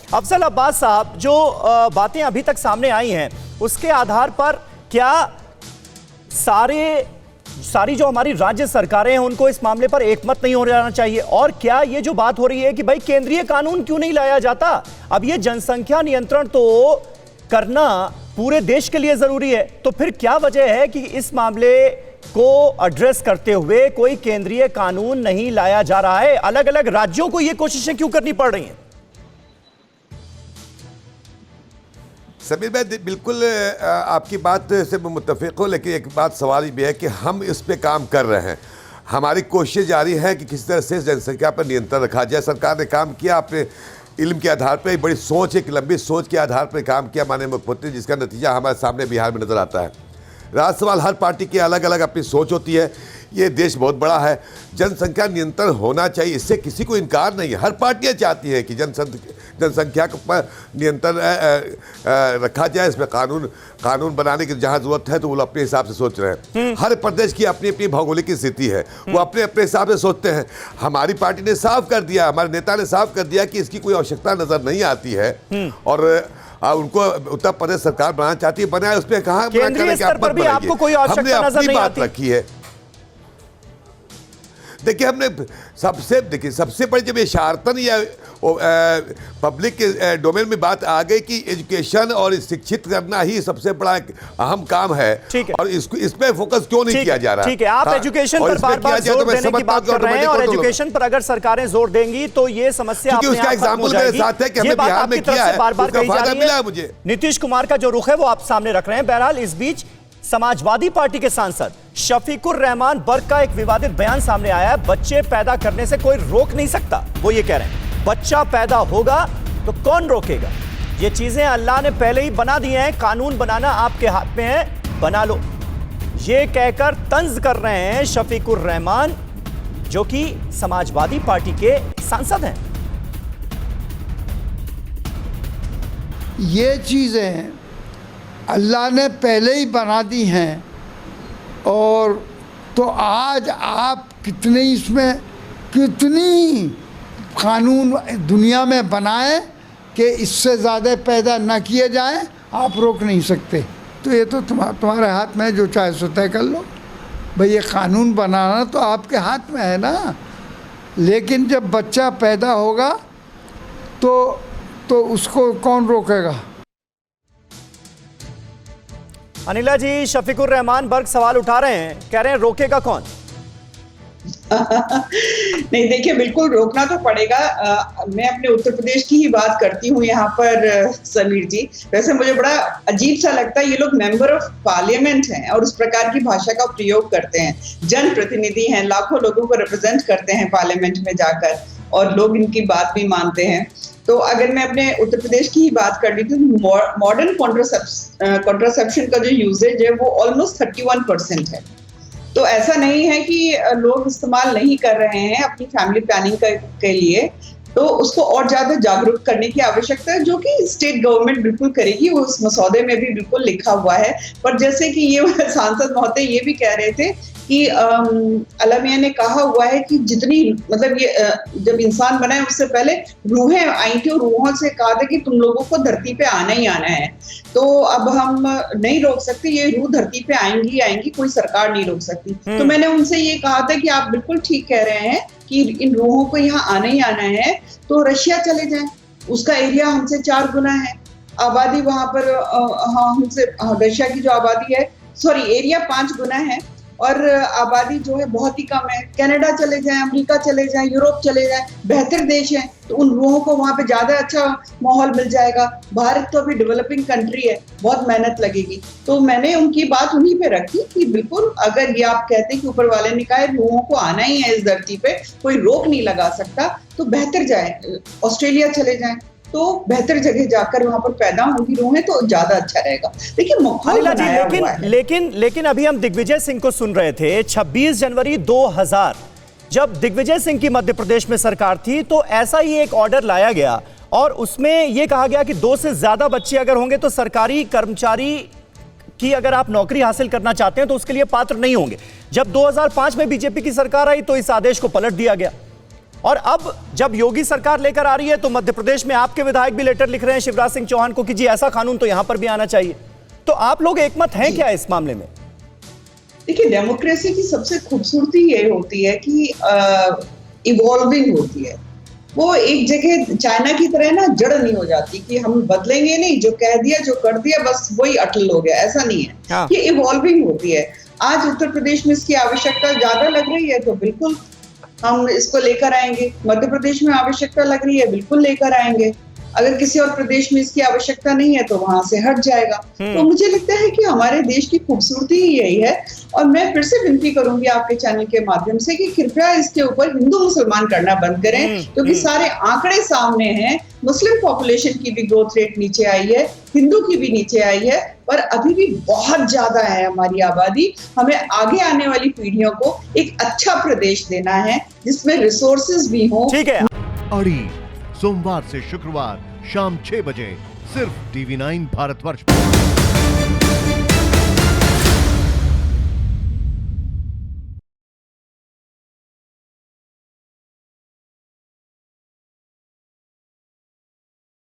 अफजल अब्बास साहब, जो बातें अभी तक सामने आई हैं उसके आधार पर क्या सारी जो हमारी राज्य सरकारें हैं उनको इस मामले पर एकमत नहीं हो जाना चाहिए? और क्या ये जो बात हो रही है कि भाई केंद्रीय कानून क्यों नहीं लाया जाता? अब ये जनसंख्या नियंत्रण तो करना पूरे देश के लिए जरूरी है, तो फिर क्या वजह है कि इस मामले को एड्रेस करते हुए कोई केंद्रीय कानून नहीं लाया जा रहा है? अलग अलग राज्यों को ये कोशिशें क्यों करनी पड़ रही हैं? समीर भाई, बिल्कुल आपकी बात से मैं मुत्तफिक हूँ, लेकिन एक बात सवाल भी है कि हम इस पे काम कर रहे हैं। हमारी कोशिश जारी है कि किसी तरह से जनसंख्या पर नियंत्रण रखा जाए। सरकार ने काम किया, अपने इल्म के आधार पर, एक बड़ी सोच, एक लंबी सोच के आधार पर काम किया माननीय मुख्यमंत्री, जिसका नतीजा हमारे सामने बिहार में नज़र आता है। राज सवाल, हर पार्टी की अलग अलग अपनी सोच होती है। ये देश बहुत बड़ा है, जनसंख्या नियंत्रण होना चाहिए, इससे किसी को इनकार नहीं है। हर पार्टियां चाहती हैं कि जनसंख्या पर नियंत्रण रखा जाए, इसमें कानून बनाने की जहां जरूरत है तो वो अपने हिसाब से सोच रहे हैं। हर प्रदेश की अपनी अपनी भौगोलिक स्थिति है, वो अपने अपने हिसाब से सोचते हैं। हमारी पार्टी ने साफ कर दिया, हमारे नेता ने साफ कर दिया कि इसकी कोई आवश्यकता नजर नहीं आती है और उनको उत्तर प्रदेश सरकार बनाना चाहती है, बनाए। उसमें कहा केंद्रीय स्तर पर भी आपको कोई आवश्यकता नजर नहीं आती? रखी है। देखिए, हमने सबसे बड़ी जब इशारतन या पब्लिक डोमेन में बात आ गई कि एजुकेशन और शिक्षित करना ही सबसे बड़ा अहम काम है, और इसमें फोकस क्यों नहीं किया जा रहा? ठीक है, आप एजुकेशन पर बार-बार जोर देने की बात कर रहे हैं, और एजुकेशन पर अगर सरकारें जोर देंगी तो ये समस्या अपने आप खत्म हो जाएगी। ये बात आपकी तरफ से बार-बार कही जा रही है। मुझे नीतीश कुमार का जो रुख है वो आप सामने रख रहे हैं। बहरहाल, इस बीच समाजवादी पार्टी के सांसद शफीकुर रहमान बर्क का एक विवादित बयान सामने आया है। बच्चे पैदा करने से कोई रोक नहीं सकता, वो ये कह रहे हैं। बच्चा पैदा होगा तो कौन रोकेगा? ये चीजें अल्लाह ने पहले ही बना दी हैं, कानून बनाना आपके हाथ में है, बना लो। ये कहकर तंज कर रहे हैं शफीकुर रहमान, जो कि समाजवादी पार्टी के सांसद हैं। ये चीजें अल्लाह ने पहले ही बना दी हैं, और तो आज आप कितनी कानून दुनिया में बनाएं कि इससे ज़्यादा पैदा न किए जाएं, आप रोक नहीं सकते। तो ये तो तुम्हारे हाथ में है, जो चाहे सो तय कर लो। भाई, ये कानून बनाना तो आपके हाथ में है ना। लेकिन जब बच्चा पैदा होगा तो उसको कौन रोकेगा? अनिला जी, शफीकुर रहमान बर्क सवाल उठा रहे हैं, कह रहे हैं रोकेगा कौन? नहीं, देखिए, बिल्कुल रोकना तो पड़ेगा। मैं अपने उत्तर प्रदेश की ही बात करती हूँ यहाँ पर समीर जी। वैसे मुझे बड़ा अजीब सा लगता है, ये लोग मेंबर ऑफ पार्लियामेंट हैं और उस प्रकार की भाषा का प्रयोग करते हैं। जनप्रतिनिधि हैं, लाखों लोगों को रिप्रेजेंट करते हैं पार्लियामेंट में जाकर, और लोग इनकी बात भी मानते हैं। तो अगर मैं अपने उत्तर प्रदेश की ही बात कर ली तो मॉडर्न कॉन्ट्रासेप्शन का जो यूजेज है वो ऑलमोस्ट 31% है। तो ऐसा नहीं है कि लोग इस्तेमाल नहीं कर रहे हैं अपनी फैमिली प्लानिंग के लिए, तो उसको और ज्यादा जागरूक करने की आवश्यकता है, जो कि स्टेट गवर्नमेंट बिल्कुल करेगी। वो उस मसौदे में भी बिल्कुल लिखा हुआ है। पर जैसे कि ये सांसद महोदय ये भी कह रहे थे कि अल्लाह मियां ने कहा हुआ है कि जितनी, मतलब ये जब इंसान बना है उससे पहले रूहें आई थी, और रूहों से कहा था कि तुम लोगों को धरती पे आना ही आना है। तो अब हम नहीं रोक सकते, ये रूह धरती पे आएंगी, कोई सरकार नहीं रोक सकती। तो मैंने उनसे ये कहा था कि आप बिल्कुल ठीक कह रहे हैं कि इन रूहों को यहाँ आना ही आना है, तो रशिया चले जाएं, उसका एरिया हमसे 4 गुना है, आबादी वहां पर हमसे, रशिया की जो आबादी है, एरिया 5 गुना है, और आबादी जो है बहुत ही कम है। कनाडा चले जाएं, अमेरिका चले जाएं, यूरोप चले जाएं, बेहतर देश हैं, तो उन लोगों को वहां पे ज्यादा अच्छा माहौल मिल जाएगा। भारत तो अभी डेवलपिंग कंट्री है, बहुत मेहनत लगेगी। तो मैंने उनकी बात उन्हीं पे रखी कि बिल्कुल, अगर ये आप कहते हैं कि ऊपर वाले ने कहा लोगों को आना ही है इस धरती पे, कोई रोक नहीं लगा सकता, तो बेहतर जाए, ऑस्ट्रेलिया चले जाएं, तो बेहतर जगह जाकर वहां पर पैदा होंगी रूहें, तो ज्यादा अच्छा रहेगा। देखिए, माहौल बनाया हुआ है। लेकिन अभी हम दिग्विजय सिंह को सुन रहे थे। 26 जनवरी 2000 जब दिग्विजय सिंह की मध्य प्रदेश में सरकार थी, तो ऐसा ही एक ऑर्डर लाया गया, और उसमें यह कहा गया कि 2 से ज्यादा बच्चे अगर होंगे तो सरकारी कर्मचारी की अगर आप नौकरी हासिल करना चाहते हैं तो उसके लिए पात्र नहीं होंगे। जब 2005 में बीजेपी की सरकार आई तो इस आदेश को पलट दिया गया, और अब जब योगी सरकार लेकर आ रही है तो मध्य प्रदेश में आपके विधायक भी लेटर लिख रहे हैं शिवराज सिंह चौहान को कि जी ऐसा कानून तो यहां पर भी आना चाहिए। तो आप लोग एकमत हैं क्या इस मामले में? देखिए, डेमोक्रेसी की सबसे खूबसूरती ये होती है कि इवॉल्विंग होती है। वो एक जगह चाइना की तरह ना जड़ नहीं हो जाती कि हम बदलेंगे नहीं, जो कह दिया जो कर दिया बस वही अटल हो गया, ऐसा नहीं है। हाँ। ये इवॉल्विंग होती है। आज उत्तर प्रदेश में इसकी आवश्यकता ज्यादा लग रही है तो बिल्कुल हम इसको लेकर आएंगे। मध्य प्रदेश में आवश्यकता लग रही है, बिल्कुल लेकर आएंगे। अगर किसी और प्रदेश में इसकी आवश्यकता नहीं है तो वहां से हट जाएगा। तो मुझे लगता है कि हमारे देश की खूबसूरती ही यही है। और मैं फिर से विनती करूंगी आपके चैनल के माध्यम से कि कृपया इसके ऊपर हिंदू मुसलमान करना बंद करें, क्योंकि सारे आंकड़े सामने हैं। मुस्लिम पॉपुलेशन की भी ग्रोथ रेट नीचे आई है, हिंदू की भी नीचे आई है, पर अभी भी बहुत ज्यादा है हमारी आबादी। हमें आगे आने वाली पीढ़ियों को एक अच्छा प्रदेश देना है जिसमें रिसोर्सेज भी हों। ठीक है। अड़ी सोमवार से शुक्रवार शाम 6 बजे सिर्फ TV9 भारतवर्ष पर।